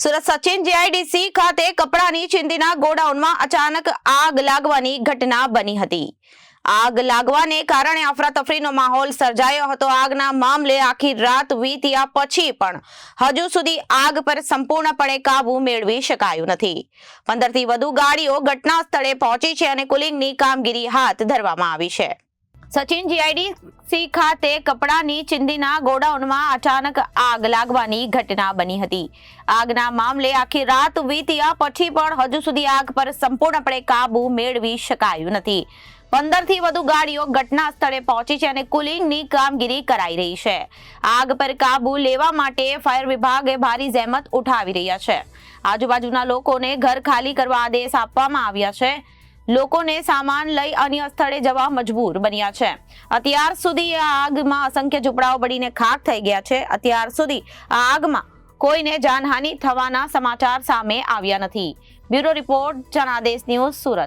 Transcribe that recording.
Surat Sachin GIDC ખાતે કપડાની ચીંધીના ગોડાઉનમાં અચાનક આગ લાગવાની ઘટના બની હતી। આગ લાગવાને કારણે અફરાતફરીનો માહોલ સર્જાયો હતો। આગના મામલે આખી રાત વીત્યા પછી પણ હજુ સુધી આગ પર સંપૂર્ણપણે કાબુ મેળવી શકાયું નથી। 15 થી વધુ ગાડીઓ ઘટના સ્થળે પહોંચી છે અને કુલિંગની કામગીરી હાથ ધરવામાં આવી છે। સચિન જીઆઈડીસી ખાતે કપડાની ચીંધીના ગોડાઉનમાં અચાનક આગ લાગવાની ઘટના બની હતી। આગના મામલે આખી રાત વીત્યા પછી પણ હજુ સુધી આગ પર સંપૂર્ણપણે કાબુ મેળવી શકાયું નથી। 15 થી વધુ ગાડીઓ ઘટના સ્થળે પહોંચી છે અને કુલિંગની કામગીરી કરાઈ રહી છે। આગ પર કાબુ લેવા માટે ફાયર વિભાગે ભારે જહેમત ઉઠાવી રહ્યા છે। આજુબાજુના લોકોને ઘર ખાલી કરવા આદેશ આપવામાં આવ્યા છે। લોકોને સામાન લઈ અન્ય સ્થળે જવા મજબૂર બન્યા છે। અત્યાર સુધી આ આગમાં અસંખ્ય ઝૂંપડાઓ બળીને ખાક થઈ ગયા છે। અત્યાર સુધી આ આગમાં કોઈને જાનહાનિ થવાના સમાચાર સામે આવ્યા નથી। Bureau report Janadesh news Surat.